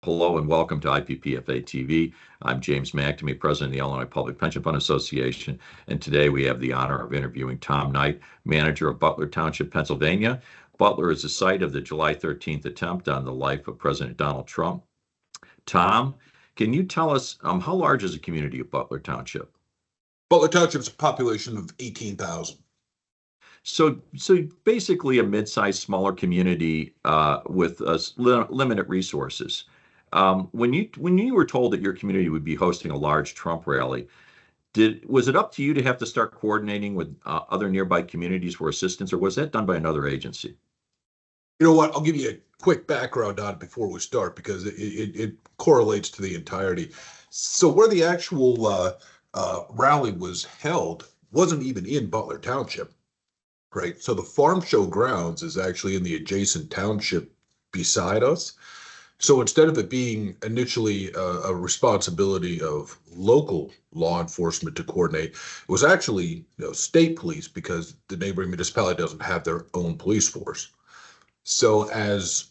Hello and welcome to IPPFA TV. I'm James McNamee, President of the Illinois Public Pension Fund Association, and today we have the honor of interviewing Tom Knight, manager of Butler Township, Pennsylvania. Butler is the site of the July 13th attempt on the life of President Donald Trump. Tom, can you tell us how large is the community of Butler Township? Butler Township is a population of 18,000. So basically a mid-sized, smaller community with limited resources. When you were told that your community would be hosting a large Trump rally, was it up to you to have to start coordinating with other nearby communities for assistance, or was that done by another agency? You know what? I'll give you a quick background on it before we start because it correlates to the entirety. So where the actual rally was held wasn't even in Butler Township, right? So the farm show grounds is actually in the adjacent township beside us. So instead of it being initially a responsibility of local law enforcement to coordinate, it was actually state police because the neighboring municipality doesn't have their own police force. So as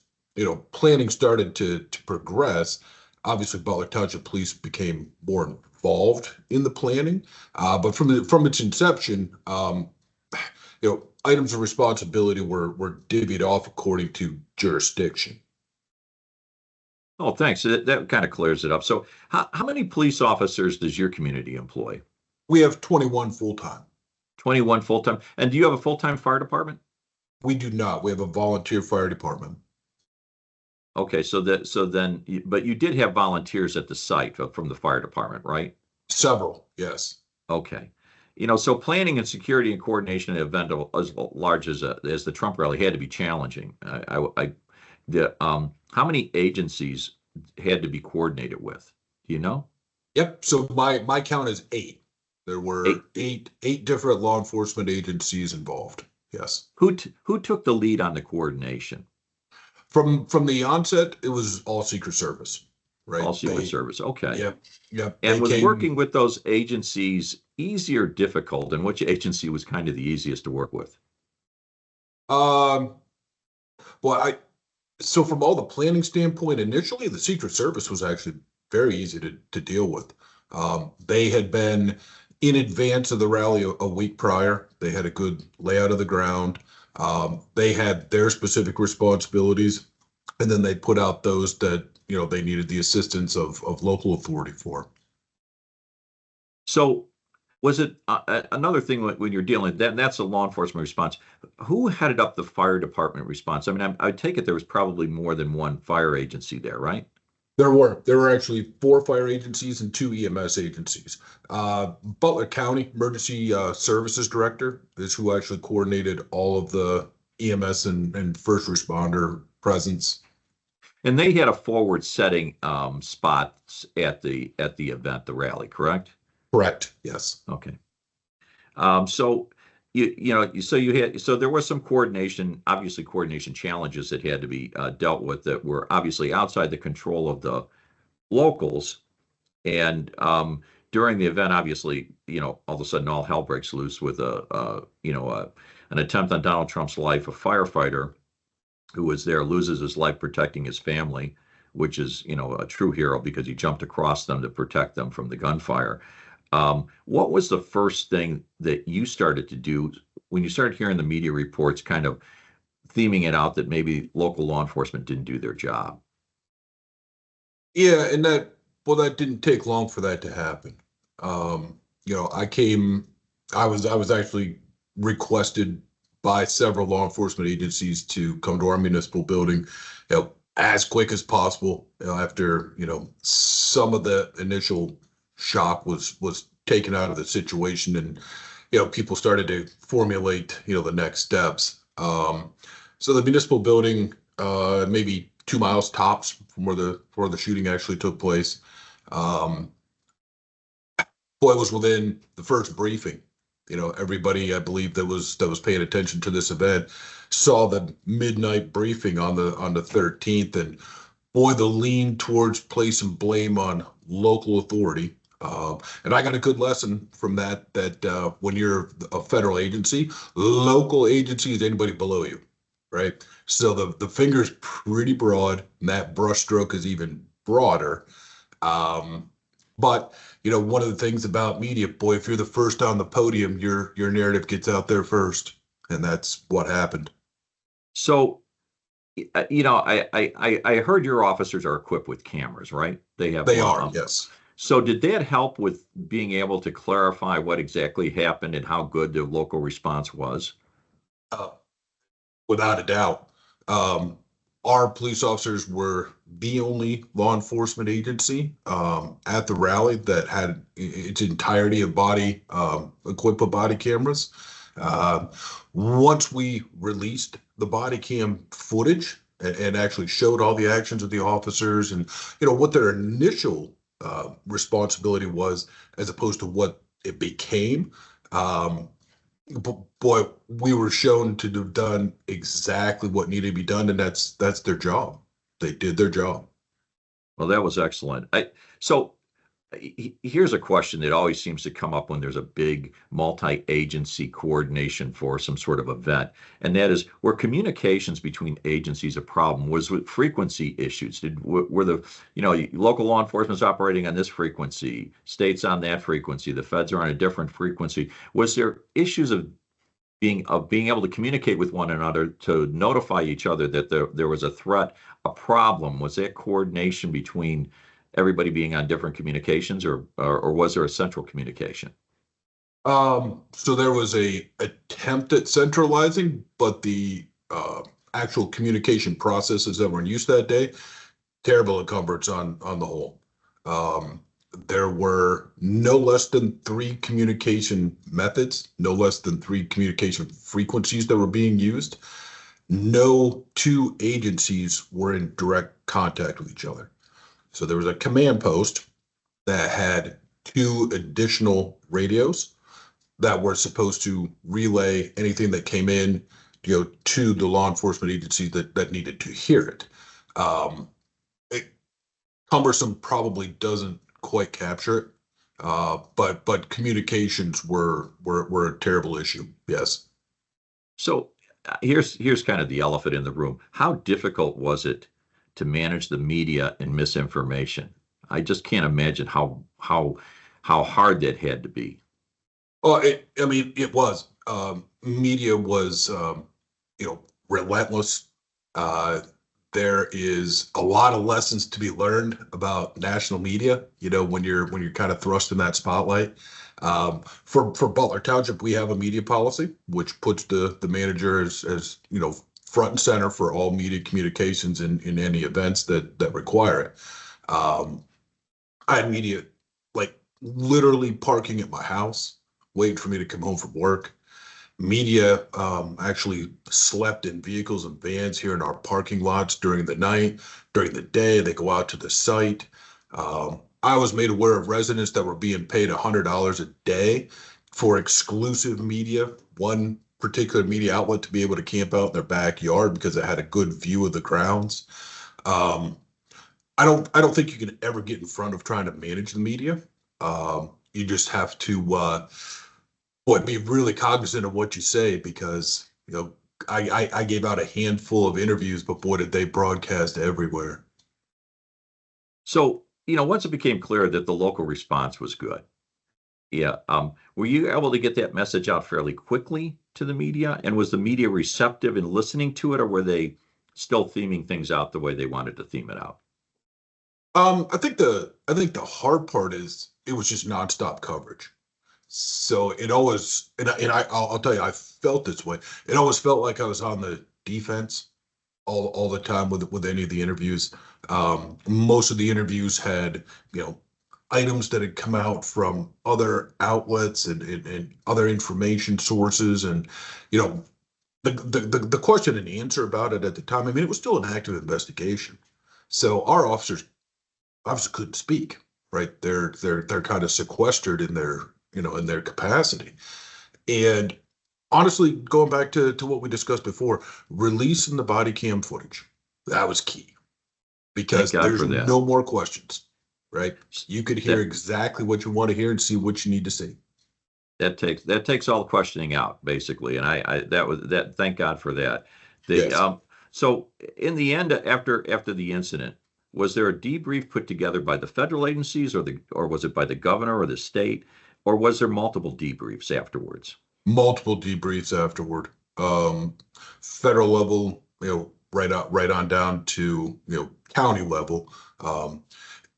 planning started to progress, obviously Butler Township Police became more involved in the planning. But from its inception, items of responsibility were divvied off according to jurisdiction. Oh, thanks. That kind of clears it up. So how many police officers does your community employ? We have 21 full-time. 21 full-time. And do you have a full-time fire department? We do not. We have a volunteer fire department. Okay, but you did have volunteers at the site from the fire department, right? Several, yes. Okay. So planning and security and coordination at an event as large as the Trump rally had to be challenging. How many agencies had to be coordinated with? Do you know? Yep. So my count is 8. There were eight different law enforcement agencies involved. Yes. Who took the lead on the coordination? From the onset, it was all Secret Service, right? All Secret Service. Okay. Yep. And was working with those agencies easy or difficult? And which agency was kind of the easiest to work with? So from all the planning standpoint, initially the Secret Service was actually very easy to deal with. They had been in advance of the rally a week prior. They had a good layout of the ground. They had their specific responsibilities, and then they put out those that they needed the assistance of local authority for. So was it another thing when you're dealing that's a law enforcement response? Who headed up the fire department response? I mean, I take it there was probably more than one fire agency there, right? There were actually 4 fire agencies and 2 EMS agencies. Butler County Emergency Services Director is who actually coordinated all of the EMS and first responder presence. And they had a forward setting spots at the event, the rally, correct? Correct. Yes. Okay. So there was some obviously coordination challenges that had to be dealt with that were obviously outside the control of the locals. And during the event, obviously, all of a sudden all hell breaks loose with an attempt on Donald Trump's life. A firefighter who was there loses his life protecting his family, which is, a true hero because he jumped across them to protect them from the gunfire. What was the first thing that you started to do when you started hearing the media reports kind of theming it out that maybe local law enforcement didn't do their job? Yeah, and that didn't take long for that to happen. I was actually requested by several law enforcement agencies to come to our municipal building, as quick as possible, after, some of the initial shock was taken out of the situation, and people started to formulate the next steps. So the municipal building, maybe 2 miles tops from where the shooting actually took place. It was within the first briefing. Everybody I believe that was paying attention to this event saw the midnight briefing on the 13th, and boy, the lean towards placing blame on local authority. And I got a good lesson from that when you're a federal agency, local agency is anybody below you, right? So the finger's pretty broad, and that brushstroke is even broader. But one of the things about media, boy, if you're the first on the podium, your narrative gets out there first, and that's what happened. So, I heard your officers are equipped with cameras, right? They have They one. are, yes. So did that help with being able to clarify what exactly happened and how good the local response was? Uh, Without a doubt. Our police officers were the only law enforcement agency at the rally that had its entirety of body equipped with body cameras. Once we released the body cam footage and actually showed all the actions of the officers and what their initial responsibility was as opposed to what it became, boy, we were shown to have done exactly what needed to be done, and that's their job. They did their job. Well, that was excellent. So here's a question that always seems to come up when there's a big multi-agency coordination for some sort of event, and that is, were communications between agencies a problem? Was with frequency issues? Were the local law enforcement's operating on this frequency, states on that frequency, the feds are on a different frequency? Was there issues of being able to communicate with one another to notify each other that there was a threat, a problem? Was that coordination between everybody being on different communications, or was there a central communication? So there was a attempt at centralizing, but the actual communication processes that were in use that day, terrible encumbrance on the whole. There were no less than 3 communication methods, no less than 3 communication frequencies that were being used. No 2 agencies were in direct contact with each other. So there was a command post that had 2 additional radios that were supposed to relay anything that came in, to the law enforcement agency that needed to hear it. Cumbersome probably doesn't quite capture it, but communications were a terrible issue. Yes. So here's kind of the elephant in the room. How difficult was it to manage the media and misinformation? I just can't imagine how hard that had to be. Oh, it was. Media was, relentless. There is a lot of lessons to be learned about national media, when you're kind of thrust in that spotlight. For Butler Township, we have a media policy, which puts the manager as front and center for all media communications in any events that require it. I had media like literally parking at my house, waiting for me to come home from work. Media actually slept in vehicles and vans here in our parking lots during the night. During the day, they go out to the site. I was made aware of residents that were being paid $100 a day for exclusive media, one particular media outlet to be able to camp out in their backyard because it had a good view of the grounds. I don't think you can ever get in front of trying to manage the media. You just have to be really cognizant of what you say, because I gave out a handful of interviews, but boy, did they broadcast everywhere. So once it became clear that the local response was good, were you able to get that message out fairly quickly to the media? And was the media receptive in listening to it, or were they still theming things out the way they wanted to theme it out? I think the hard part is it was just nonstop coverage. So it always, I'll tell you, I felt this way. It always felt like I was on the defense all the time with any of the interviews. Most of the interviews had, items that had come out from other outlets and other information sources. And, the question and answer about it at the time, it was still an active investigation. So our officers obviously couldn't speak, right? They're kind of sequestered in their capacity. And honestly, going back to what we discussed before, releasing the body cam footage, that was key, because there's no more questions, right? You could hear exactly what you want to hear and see what you need to see. That takes all the questioning out, basically. And thank God for that. Yes. So in the end, after the incident, was there a debrief put together by the federal agencies, or was it by the governor or the state, or was there multiple debriefs afterwards? Multiple debriefs afterward. Federal level, right on down to county level.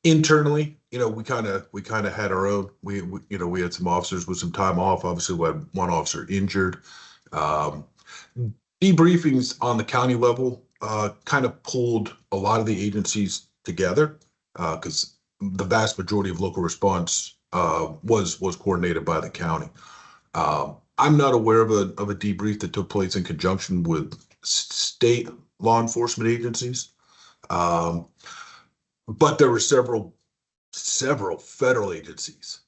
Internally, we kind of had our own. We had some officers with some time off. Obviously, we had one officer injured. Um, Debriefings on the county level kind of pulled a lot of the agencies together because the vast majority of local response was coordinated by the county. I'm not aware of a debrief that took place in conjunction with state law enforcement agencies, um, but there were several federal agencies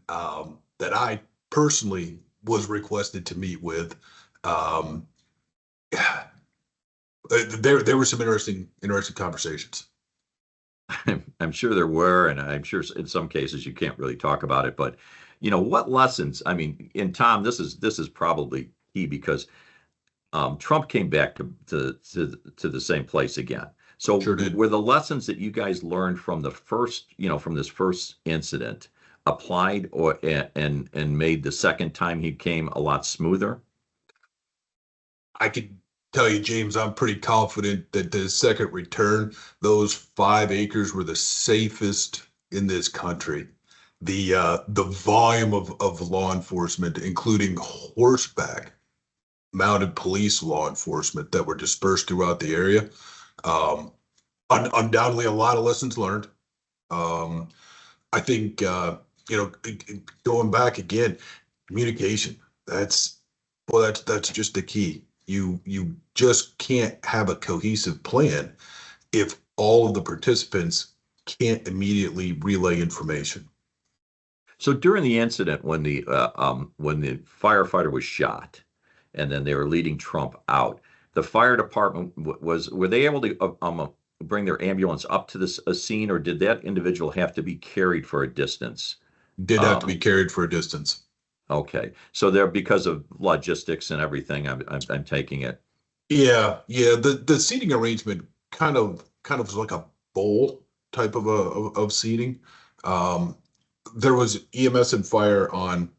that I personally was requested to meet with. Um, there were some interesting conversations. I'm sure there were, and I'm sure in some cases you can't really talk about it, but what lessons? I mean, and Tom, this is probably key because Trump came back to the same place again. So Sure did. were the lessons that you guys learned from the first, from this first incident applied or and made the second time he came a lot smoother? I could tell you, James, I'm pretty confident that the second return, those 5 acres were the safest in this country. The volume of law enforcement, including horseback mounted police law enforcement that were dispersed throughout the area. Um, Undoubtedly, a lot of lessons learned. Um, I think going back again, communication. That's just the key. You just can't have a cohesive plan if all of the participants can't immediately relay information. So during the incident when the firefighter was shot, and then they were leading Trump out, the fire department were they able to bring their ambulance up to this a scene, or did that individual have to be carried for a distance? Did have to be Um, carried for a distance. okay, so there because of logistics and everything, I'm taking it. Yeah. The seating arrangement kind of was like a bowl type of seating. Um, there was EMS and fire on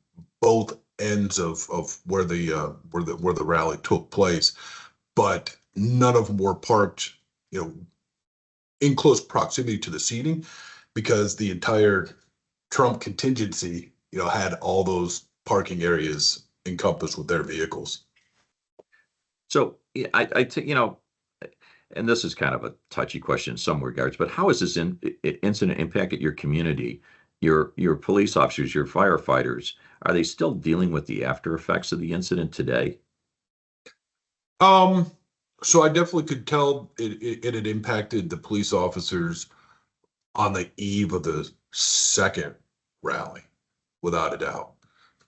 both ends of where the rally took place, but none of them were parked, you know, in close proximity to the seating because the entire Trump contingency, had all those parking areas encompassed with their vehicles. So yeah, and this is kind of a touchy question in some regards, but how has this incident impacted your community, your police officers, your firefighters? Are they still dealing with the after effects of the incident today? Um, so I definitely could tell it had impacted the police officers on the eve of the second rally, without a doubt.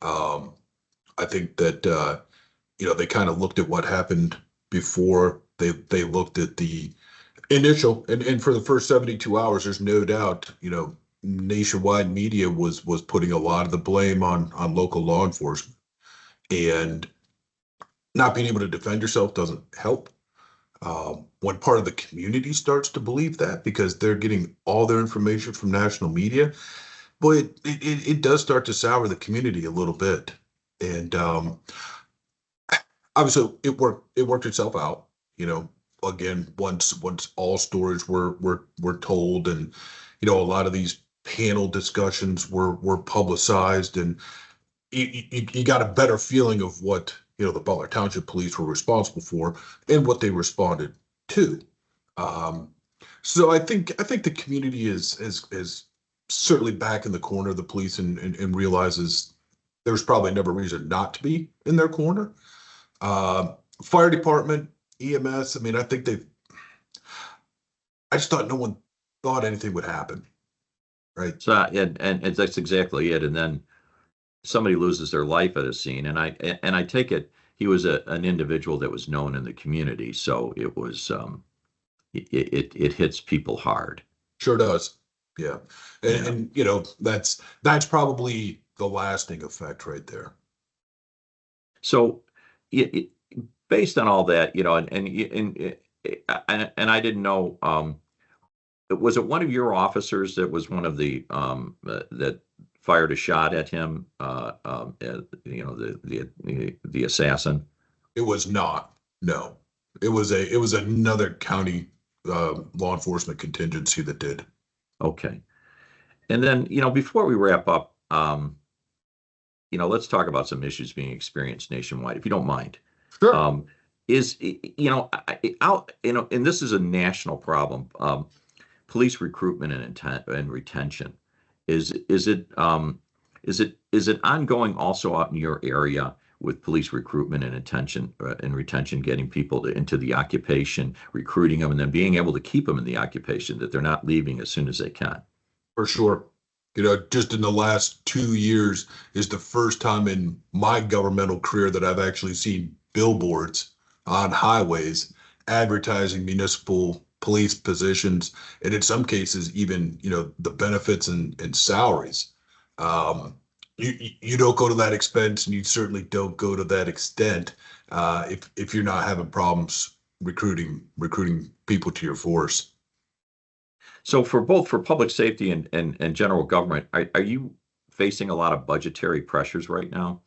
Um, I think that they kind of looked at what happened before they looked at the initial and for the first 72 hours, there's no doubt, nationwide media was putting a lot of the blame on local law enforcement. And not being able to defend yourself doesn't help. When part of the community starts to believe that because they're getting all their information from national media, boy, it does start to sour the community a little bit. And obviously, it worked itself out. Again, once all stories were told, and a lot of these panel discussions were publicized, and you got a better feeling of what the Butler Township Police were responsible for and what they responded to. Um, so I think the community is certainly back in the corner of the police and realizes there's probably never reason not to be in their corner. Fire department, EMS. I mean, I think they've. I just thought no one thought anything would happen, right? So and that's exactly it. And then somebody loses their life at a scene, and I take it he was an individual that was known in the community, so it was it hits people hard. Sure does. Yeah, and, Yeah. and that's probably the lasting effect right there. So it, based on all that, and I didn't know. was it one of your officers that was one of the that fired a shot at him? The assassin. It was not. No, it was another county law enforcement contingency that did. Okay. And then, before we wrap up, let's talk about some issues being experienced nationwide, if you don't mind. Sure. And this is a national problem. Police recruitment and retention. Is it ongoing also out in your area with police recruitment and retention, getting people into the occupation, recruiting them, and then being able to keep them in the occupation, that they're not leaving as soon as they can? For sure. Just in the last 2 years is the first time in my governmental career that I've actually seen billboards on highways advertising municipal police positions, and in some cases, even, the benefits and salaries. You don't go to that expense, and you certainly don't go to that extent if you're not having problems recruiting people to your force. So for public safety and general government, are you facing a lot of budgetary pressures right now?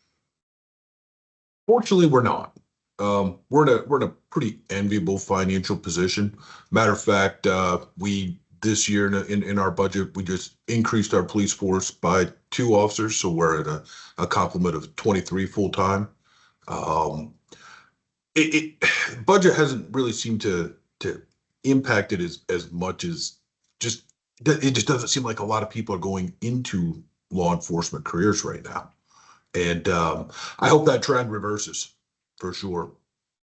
Fortunately, we're not. We're in a pretty enviable financial position. Matter of fact, we this year in our budget, we just increased our police force by 2 officers, so we're at a complement of 23 full time. Budget hasn't really seemed to impact it as much as it just doesn't seem like a lot of people are going into law enforcement careers right now, and I hope that trend reverses for sure.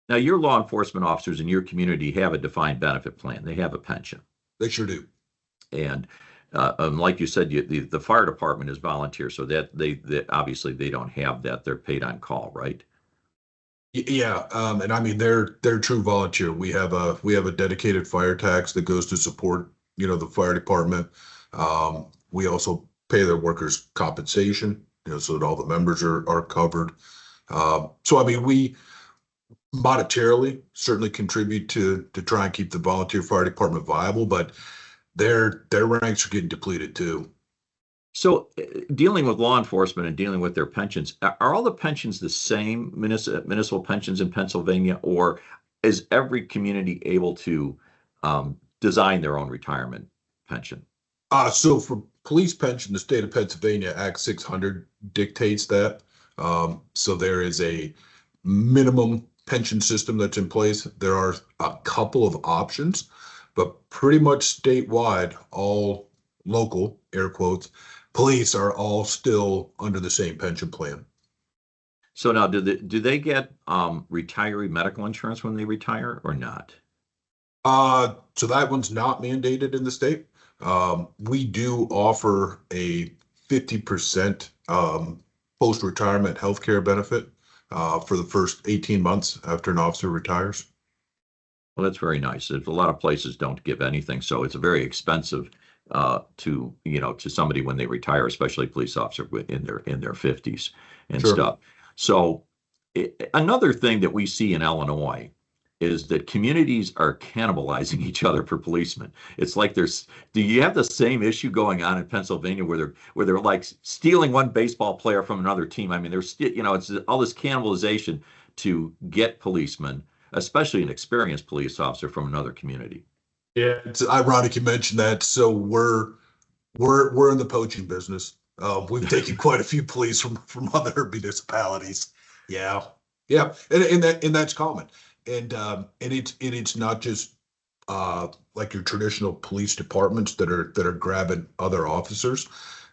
Now, your law enforcement officers in your community have a defined benefit plan. They have a pension. They sure do. And like you said, the fire department is volunteer, so that they obviously they don't have that. They're paid on call, right? Yeah, and I mean they're true volunteer. We have a dedicated fire tax that goes to support the fire department. We also pay their workers compensation, so that all the members are covered. So I mean we monetarily certainly contribute to try and keep the volunteer fire department viable, but their ranks are getting depleted too. So, dealing with law enforcement and dealing with their pensions, are all the pensions the same municipal pensions in Pennsylvania, or is every community able to design their own retirement pension? So for police pension, the state of Pennsylvania Act 600 dictates that. So there is a minimum pension system that's in place. There are a couple of options, but pretty much statewide, all local, air quotes, police are all still under the same pension plan. So now, do they get retiree medical insurance when they retire or not? So that one's not mandated in the state. We do offer a 50% post-retirement healthcare benefit for the first 18 months after an officer retires. Well, that's very nice. A lot of places don't give anything, so it's very expensive to somebody when they retire, especially a police officer in their 50s and Sure. stuff. So another thing that we see in Illinois is that communities are cannibalizing each other for policemen. It's like do you have the same issue going on in Pennsylvania where they're like stealing one baseball player from another team? I mean, it's all this cannibalization to get policemen, especially an experienced police officer from another community. Yeah, it's ironic you mentioned that. So we're in the poaching business. We've taken quite a few police from other municipalities. Yeah, and that's common. And it's not just like your traditional police departments that are grabbing other officers.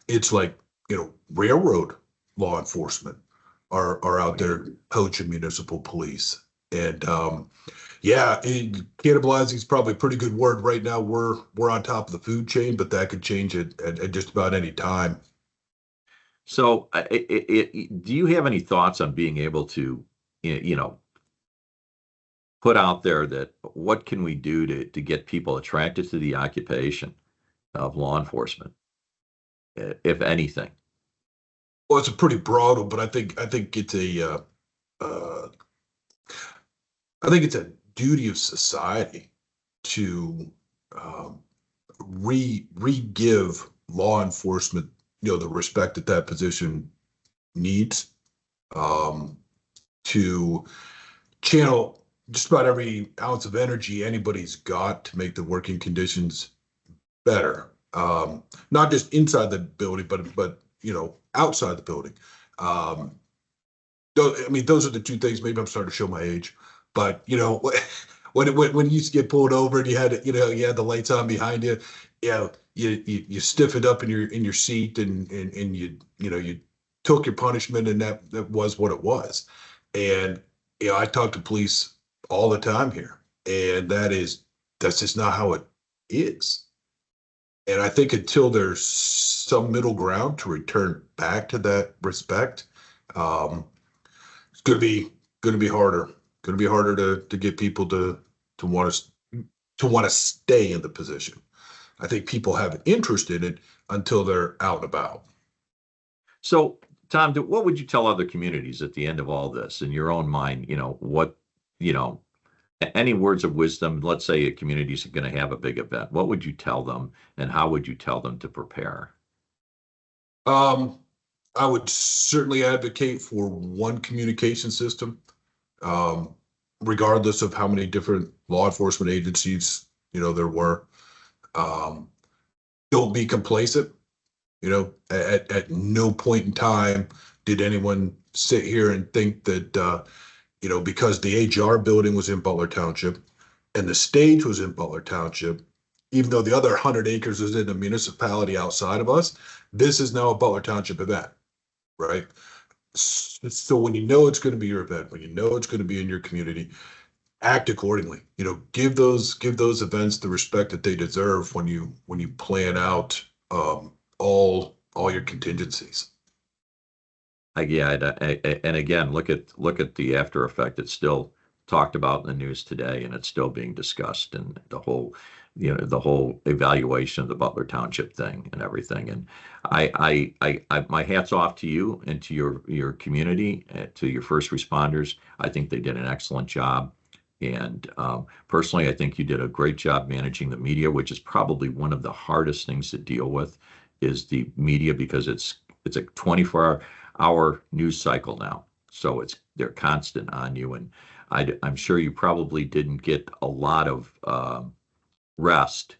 It's like railroad law enforcement are out there poaching municipal police. And cannibalizing is probably a pretty good word right now. We're on top of the food chain, but that could change at just about any time. So, do you have any thoughts on being able to, put out there that what can we do to get people attracted to the occupation of law enforcement, if anything? Well, it's a pretty broad one, but I think it's I think it's a duty of society to re-give law enforcement, the respect that that position needs, to channel just about every ounce of energy anybody's got to make the working conditions better. Not just inside the building, but outside the building. I mean, those are the two things. Maybe I'm starting to show my age, but when you used to get pulled over and you had you had the lights on behind you, you stiffened up in your seat and you took your punishment, and that was what it was. And I talk to police all the time here, and that's just not how it is. And I think until there's some middle ground to return back to that respect, it's going to be harder. Going to be harder to get people to want to stay in the position. I think people have interest in it until they're out and about. So, Tom, what would you tell other communities at the end of all this, in your own mind? Any words of wisdom? Let's say a community is going to have a big event. What would you tell them, and how would you tell them to prepare? I would certainly advocate for one communication system, regardless of how many different law enforcement agencies there were. Don't be complacent. At no point in time did anyone sit here and think that because the HR building was in Butler Township and the stage was in Butler Township, even though the other 100 acres is in a municipality outside of us, this is now a Butler Township event, right? So when it's going to be your event, when it's going to be in your community, act accordingly. Give those events the respect that they deserve when you plan out all your contingencies. And again, look at the after effect. It's still talked about in the news today, and it's still being discussed, and the whole evaluation of the Butler Township thing and everything. And I my hat's off to you and to your community, to your first responders. I think they did an excellent job. And personally, I think you did a great job managing the media, which is probably one of the hardest things to deal with, is the media, because it's a 24-hour news cycle now. So they're constant on you. And I'm sure you probably didn't get a lot of rest.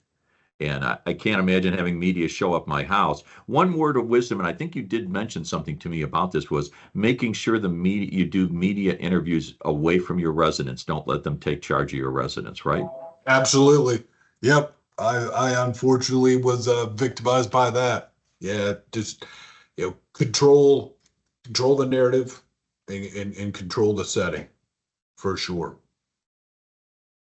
And I can't imagine having media show up my house. One word of wisdom, and I think you did mention something to me about this, was making sure you do media interviews away from your residents. Don't let them take charge of your residents, right? Absolutely. Yep. I unfortunately was victimized by that. Yeah, just control the narrative and control the setting, for sure.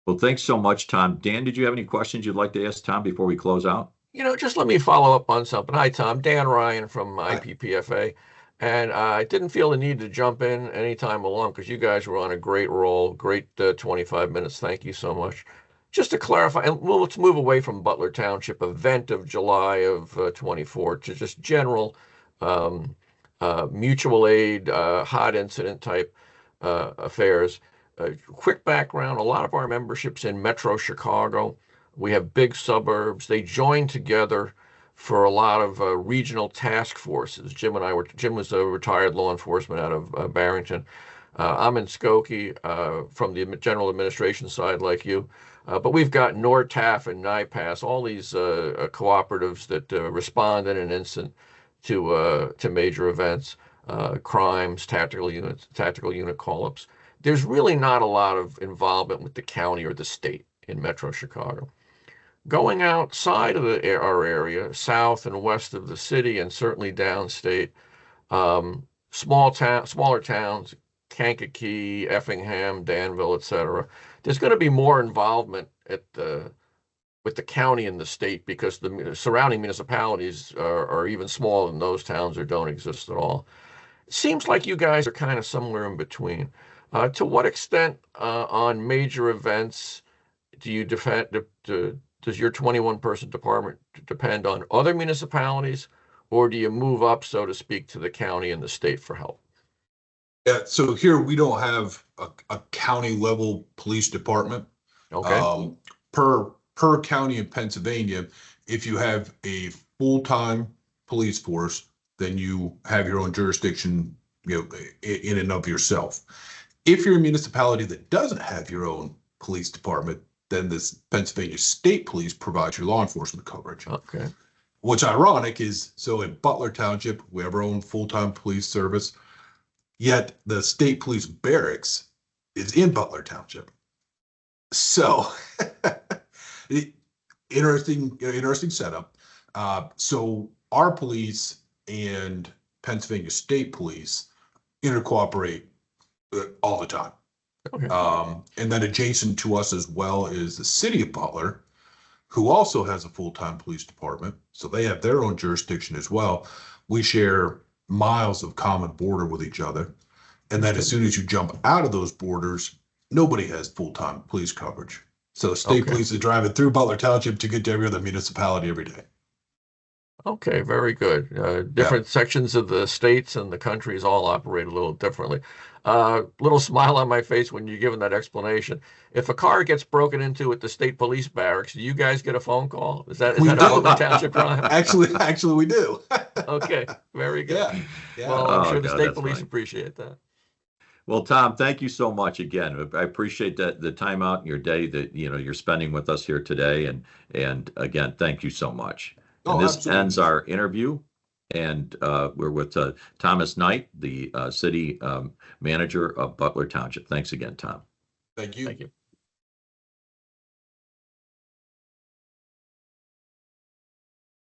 Well, thanks so much, Tom. Dan, did you have any questions you'd like to ask Tom before we close out? Just let me follow up on something. Hi, Tom. Dan Ryan from IPPFA. And I didn't feel the need to jump in anytime along because you guys were on a great roll, great 25 minutes. Thank you so much. Just to clarify, and let's move away from Butler Township event of July of 24 to just general mutual aid, hot incident type affairs. Quick background, a lot of our membership's in Metro Chicago. We have big suburbs. They join together for a lot of regional task forces. Jim was a retired law enforcement out of Barrington. I'm in Skokie from the general administration side like you. But we've got NORTAF and NIPAS, all these cooperatives that respond in an instant to major events, crimes, tactical unit call-ups. There's really not a lot of involvement with the county or the state in Metro Chicago. Going outside of our area, south and west of the city, and certainly downstate, smaller towns, Kankakee, Effingham, Danville, etc. There's going to be more involvement with the county and the state because the surrounding municipalities are even smaller than those towns or don't exist at all. It seems like you guys are kind of somewhere in between. To what extent on major events do you does your 21-person department depend on other municipalities, or do you move up, so to speak, to the county and the state for help? Yeah, so here we don't have a county level police department. Okay. Per county in Pennsylvania, If you have a full-time police force, then you have your own jurisdiction, in and of yourself. If you're a municipality that doesn't have your own police department, then this Pennsylvania State Police provides your law enforcement coverage. Okay. What's ironic is, so in Butler Township, we have our own full-time police service, yet the state police barracks is in Butler Township. So interesting setup. So our police and Pennsylvania State Police intercooperate all the time. Okay. And then adjacent to us as well is the city of Butler, who also has a full-time police department. So they have their own jurisdiction as well. We share miles of common border with each other. And then as soon as you jump out of those borders, nobody has full-time police coverage. So state police is driving through Butler Township to get to every other municipality every day. Okay, very good. Different sections of the states and the countries all operate a little differently. Little smile on my face when you're giving that explanation. If a car gets broken into at the state police barracks, do you guys get a phone call? Is that a Butler Township crime? Actually, we do. Okay, very good. Yeah. Well, I'm sure the God, state that's police funny. appreciate that. Well, Tom, thank you so much again. I appreciate that the time out in your day that you're spending with us here today, and again, thank you so much. And this Absolutely. ends our interview, and we're with Thomas Knight, the city manager of Butler Township. Thanks again, Tom. Thank you. Thank you.